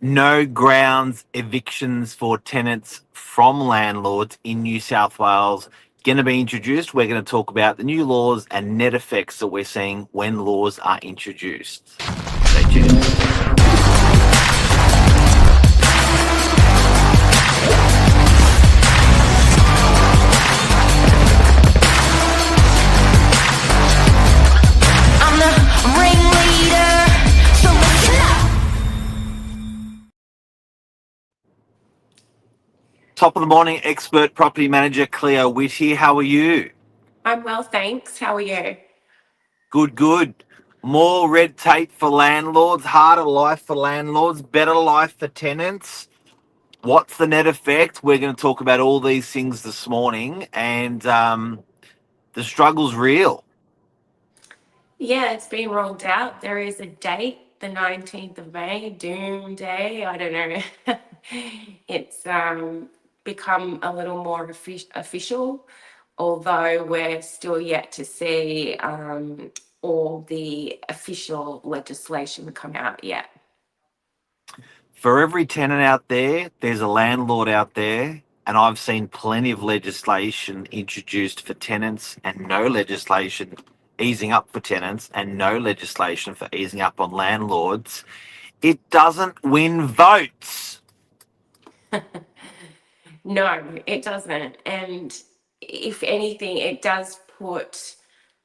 No grounds evictions for tenants from landlords in New South Wales going to be introduced. We're going to talk about the new laws and net effects that we're seeing when laws are introduced. Stay tuned. I'm the ringleader, so listen up. Top of the morning, expert property manager Cleo Witt here. How are you? I'm well, thanks. How are you? Good, good. More red tape for landlords, harder life for landlords, better life for tenants. What's the net effect? We're going to talk about all these things this morning, and the struggle's real. Yeah, it's been rolled out. There is a date, the 19th of May, Doom Day. I don't know. It's become a little more official, although we're still yet to see all the official legislation come out yet. For every tenant out there, there's a landlord out there, and I've seen plenty of legislation introduced for tenants and no legislation easing up for tenants and no legislation for easing up on landlords. It doesn't win votes. No, it doesn't. And if anything, it does put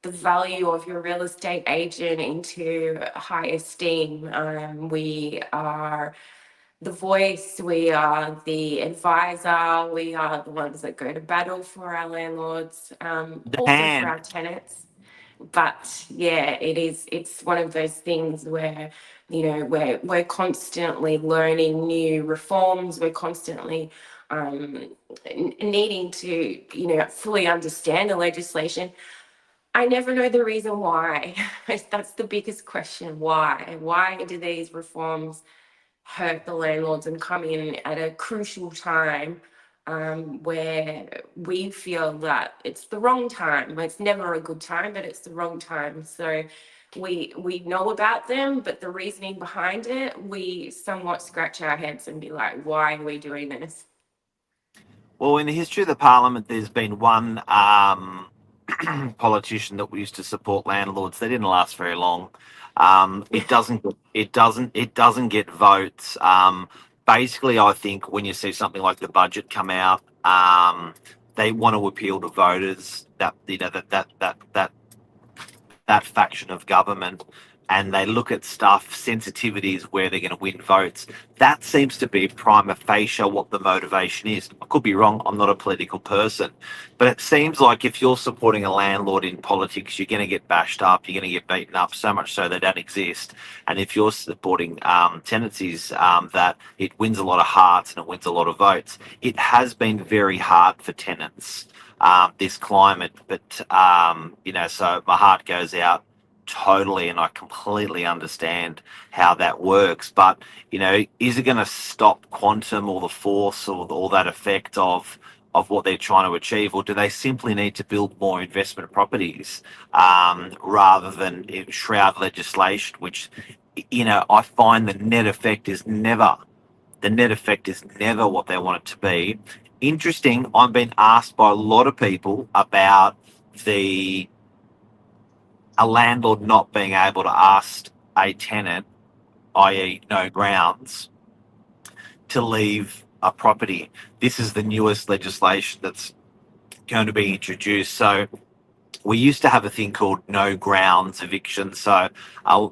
the value of your real estate agent into high esteem. We are the voice, we are the advisor, we are the ones that go to battle for our landlords, The also for our hand. tenants. But yeah, it's one of those things where, we're constantly learning new reforms, we're constantly needing to, fully understand the legislation. I never know the reason why. That's the biggest question. Why do these reforms hurt the landlords and come in at a crucial time, where we feel that it's the wrong time? It's never a good time, but it's the wrong time. So we know about them, but the reasoning behind it, we somewhat scratch our heads and be like, why are we doing this? Well, in the history of the parliament, there's been one politician that used to support landlords. They didn't last very long. It doesn't get votes. Basically, I think when you see something like the budget come out, they want to appeal to voters that that faction of government, and they look at stuff, sensitivities where they're going to win votes. That seems to be prima facie what the motivation is. I could be wrong, I'm not a political person, but it seems like if you're supporting a landlord in politics, you're going to get bashed up, you're going to get beaten up, so much so they don't exist. And if you're supporting tenancies, that it wins a lot of hearts and it wins a lot of votes. It has been very hard for tenants, this climate. But so my heart goes out totally, and I completely understand how that works. But is it going to stop quantum or the force or all that effect of what they're trying to achieve, or do they simply need to build more investment properties, rather than shroud legislation, which I find the net effect is never what they want it to be. Interesting, I've been asked by a lot of people about the a landlord not being able to ask a tenant, i.e., no grounds, to leave a property. This is the newest legislation that's going to be introduced. So we used to have a thing called no grounds eviction. So a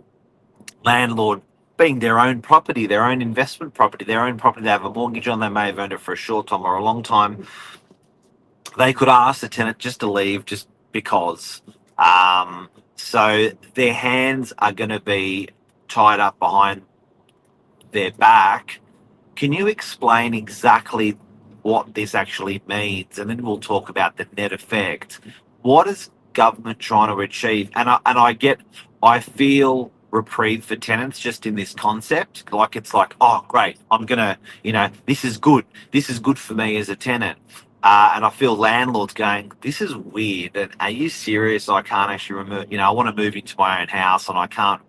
landlord, being their own property, their own investment property, their own property they have a mortgage on, they may have owned it for a short time or a long time, they could ask the tenant just to leave just because. So their hands are going to be tied up behind their back. Can you explain exactly what this actually means? And then we'll talk about the net effect. What is government trying to achieve? I feel reprieve for tenants just in this concept. Like it's like, oh great, I'm gonna, this is good. This is good for me as a tenant. And I feel landlords going, this is weird. And are you serious? I can't actually remove, I want to move into my own house and I can't,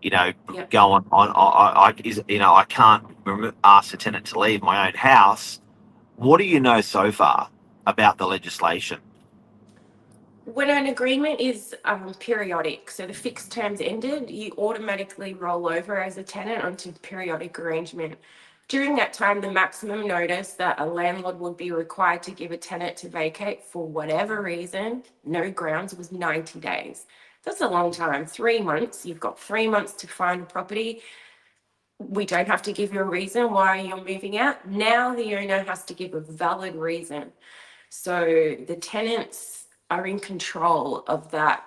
Yep. go on, I can't ask a tenant to leave my own house. What do you know so far about the legislation? When an agreement is periodic, so the fixed terms ended, you automatically roll over as a tenant onto the periodic arrangement. During that time, the maximum notice that a landlord would be required to give a tenant to vacate for whatever reason, no grounds, was 90 days. That's a long time, 3 months. You've got 3 months to find a property. We don't have to give you a reason why you're moving out. Now the owner has to give a valid reason. So the tenants are in control of that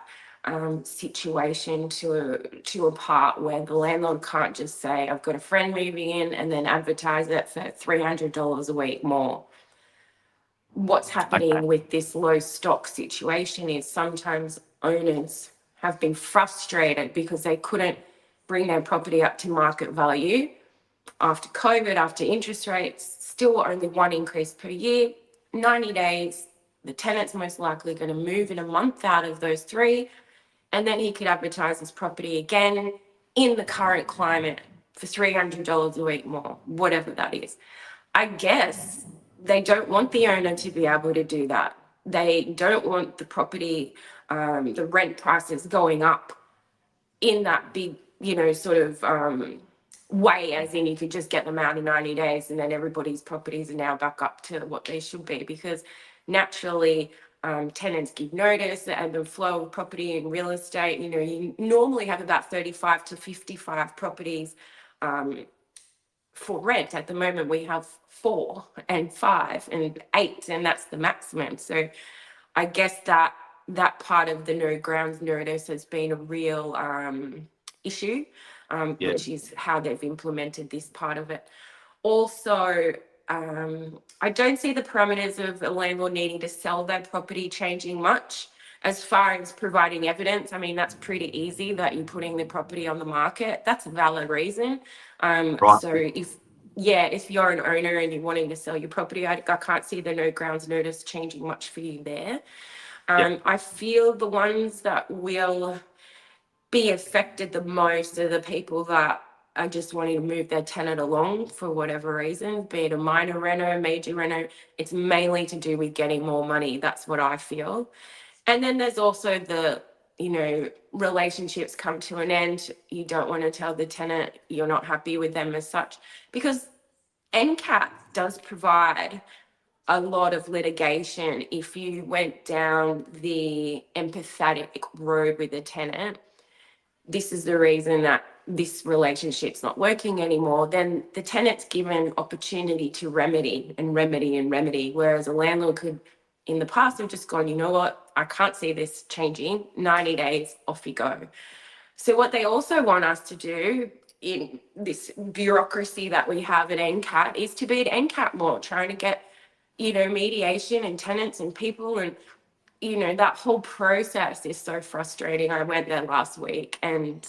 situation to a part where the landlord can't just say, I've got a friend moving in, and then advertise it for $300 a week more. What's Okay. happening with this low stock situation is sometimes owners have been frustrated because they couldn't bring their property up to market value after COVID, after interest rates, still only one increase per year, 90 days. The tenant's most likely going to move in a month out of those three, and then he could advertise his property again in the current climate for $300 a week more, whatever that is. I guess they don't want the owner to be able to do that. They don't want the property, the rent prices going up in that big, sort of way, as in you could just get them out in 90 days and then everybody's properties are now back up to what they should be, because naturally tenants give notice, and the flow of property in real estate, you normally have about 35 to 55 properties for rent. At the moment we have 4 and 5 and 8, and that's the maximum. So I guess that part of the no grounds notice has been a real issue, Yeah. which is how they've implemented this part of it. Also, I don't see the parameters of a landlord needing to sell their property changing much. As far as providing evidence, I mean, that's pretty easy, that you're putting the property on the market. That's a valid reason. Right. So if you're an owner and you're wanting to sell your property, I can't see the no grounds notice changing much for you there. Yeah. I feel the ones that will be affected the most are the people that are just wanting to move their tenant along for whatever reason, be it a minor reno, major reno. It's mainly to do with getting more money. That's what I feel. And then there's also the, relationships come to an end. You don't want to tell the tenant you're not happy with them as such, because NCAT does provide a lot of litigation if you went down the empathetic road with a tenant. This is the reason that this relationship's not working anymore. Then the tenant's given opportunity to remedy and remedy and remedy, whereas a landlord could, in the past, have just gone, you know what, I can't see this changing. 90 days, off you go. So what they also want us to do in this bureaucracy that we have at NCAT is to be at NCAT more, trying to get, mediation and tenants and people, and that whole process is so frustrating. I went there last week, and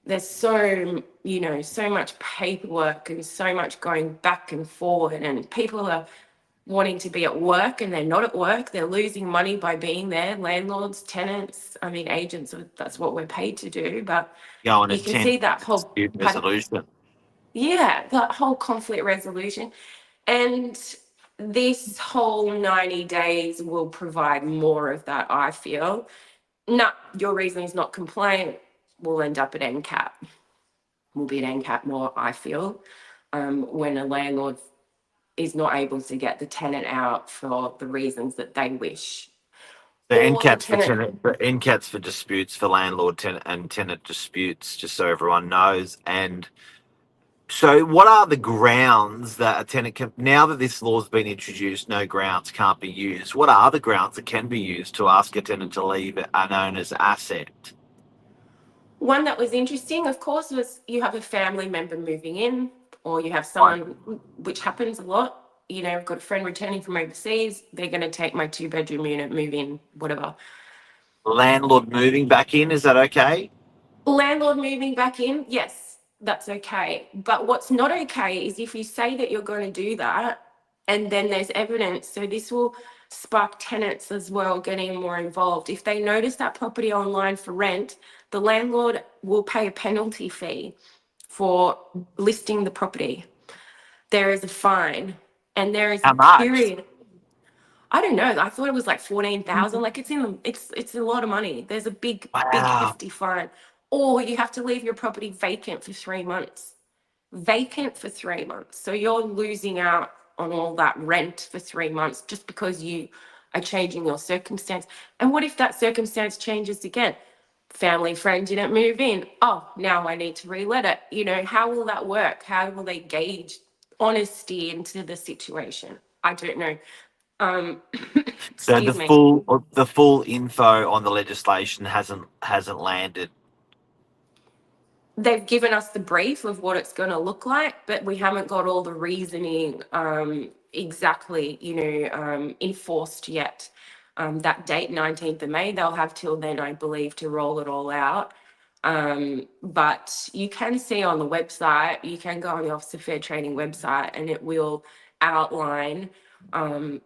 there's so much paperwork and so much going back and forward, and people are wanting to be at work and they're not at work. They're losing money by being there. Landlords, tenants, I mean, agents, that's what we're paid to do. But Go and you can attend see that whole, dispute resolution. yeah, that whole conflict resolution. And this whole 90 days will provide more of that, I feel. No, your reason is not complaint. We'll end up at NCAT. We'll be at NCAT more, I feel, when a landlord is not able to get the tenant out for the reasons that they wish. The Or the NCAT's for tenant, tenant, the NCAT's for disputes, for landlord tenant and tenant disputes, just so everyone knows. And so, what are the grounds that a tenant can, now that this law's been introduced, no grounds can't be used? What are the grounds that can be used to ask a tenant to leave an owner's asset? one that was interesting, of course, was you have a family member moving in, or you have Right. someone, which happens a lot. I've got a friend returning from overseas. They're going to take my 2-bedroom unit, move in, whatever. Landlord moving back in, is that okay? Landlord moving back in, yes, that's okay. But what's not okay is if you say that you're going to do that and then there's evidence. So this will spark tenants as well getting more involved. If they notice that property online for rent, the landlord will pay a penalty fee for listing the property. there is a fine, and there is a How much? period. I don't know. I thought it was like 14,000. Like it's a lot of money. There's a big Wow. hefty fine, or you have to leave your property vacant for 3 months. Vacant for 3 months. So you're losing out on all that rent for 3 months just because you are changing your circumstance. And what if that circumstance changes again? Family friend didn't move in. Oh, now I need to relet it. How will that work? How will they gauge honesty into the situation? I don't know. Um, So excuse me. the full info on the legislation hasn't landed. They've given us the brief of what it's going to look like, but we haven't got all the reasoning exactly, enforced yet. That date, 19th of May, they'll have till then, I believe, to roll it all out. But you can see on the website, you can go on the Office of Fair Trading website, and it will outline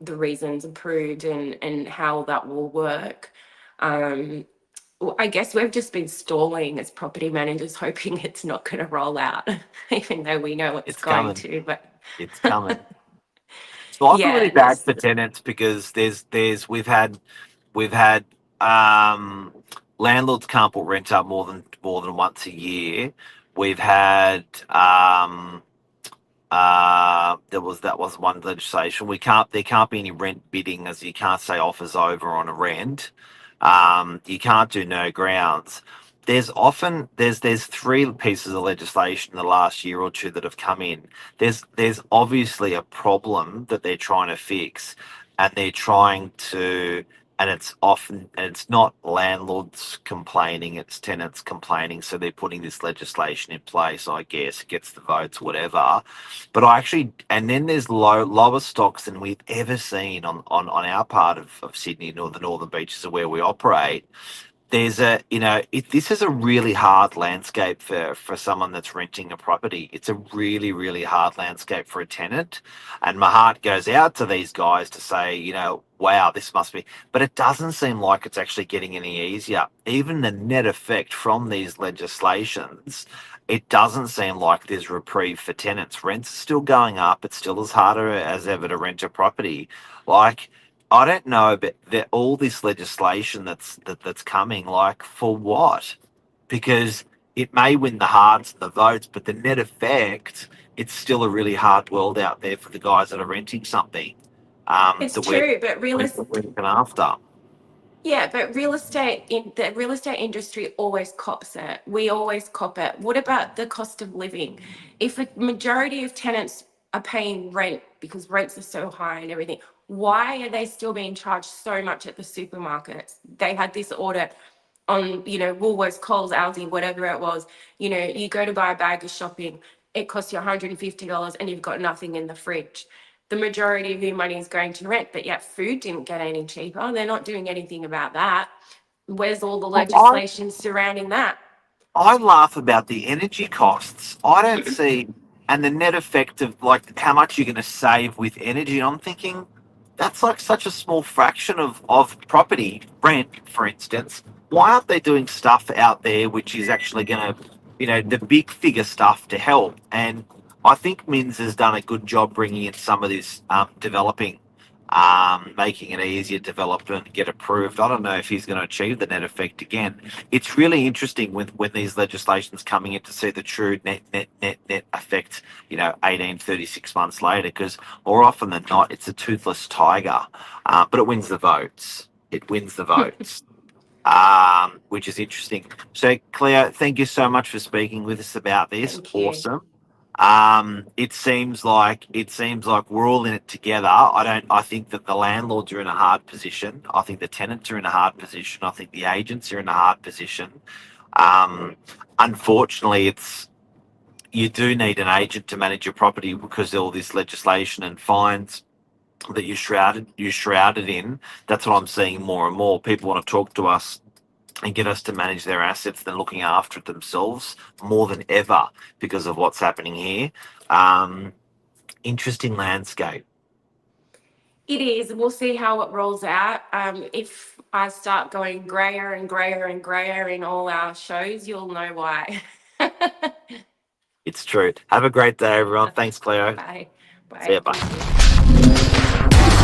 the reasons approved and how that will work. Well, I guess we've just been stalling as property managers, hoping it's not going to roll out, even though we know it's It's going coming. to. But It's coming. So I feel really yeah, bad for tenants because we've had um, landlords can't put rent up more than once a year. We've had that was one legislation. There can't be any rent bidding, as you can't say offers over on a rent. You can't do no grounds. There's three pieces of legislation in the last year or two that have come in. There's obviously a problem that they're trying to fix, and they're trying to and it's not landlords complaining, it's tenants complaining, so they're putting this legislation in place. I guess it gets the votes, whatever. But and then there's lower stocks than we've ever seen on our part of Sydney, nor the northern beaches of where we operate. This is a really hard landscape for someone that's renting a property. It's a really, really hard landscape for a tenant. And my heart goes out to these guys to say, wow, this must be, but it doesn't seem like it's actually getting any easier. Even the net effect from these legislations, it doesn't seem like there's reprieve for tenants. Rents are still going up. It's still as harder as ever to rent a property. Like, I don't know, but all this legislation that's coming, like, for what? Because it may win the hearts and the votes, but the net effect, it's still a really hard world out there for the guys that are renting something. it's That we're true. But looking after. yeah, but the real estate industry always cops it. We always cop it. What about the cost of living? If a majority of tenants are paying rent because rents are so high and everything, why are they still being charged so much at the supermarkets? They had this audit on, Woolworths, Coles, Aldi, whatever it was. You go to buy a bag of shopping, it costs you $150 and you've got nothing in the fridge. The majority of your money is going to rent, but yet food didn't get any cheaper. They're not doing anything about that. Where's all the I legislation surrounding that? I laugh about the energy costs. I don't see, and the net effect of like how much you're going to save with energy. I'm thinking that's like such a small fraction of property rent, for instance. Why aren't they doing stuff out there which is actually going to, the big figure stuff to help? And I think Mins has done a good job bringing in some of this developing, making it easier to develop and get approved. I don't know if he's going to achieve the net effect again. It's really interesting when these legislations coming in to see the true net effect, 18, 36 months later, because more often than not, it's a toothless tiger, but it wins the votes. It wins the votes. Which is interesting. So, Claire, thank you so much for speaking with us about this. Thank you. Awesome. It seems like we're all in it together. I think that the landlords are in a hard position. I think the tenants are in a hard position. I think the agents are in a hard position. Um, Unfortunately, you do need an agent to manage your property because of all this legislation and fines that you're shrouded in. That's what I'm seeing more and more. People want to talk to us and get us to manage their assets than looking after it themselves more than ever because of what's happening here. Interesting landscape. It is. We'll see how it rolls out. If I start going grayer and grayer and grayer in all our shows, you'll know why. It's true. Have a great day, everyone. Thanks, Cleo. Bye. Bye. See ya, bye. Thank you.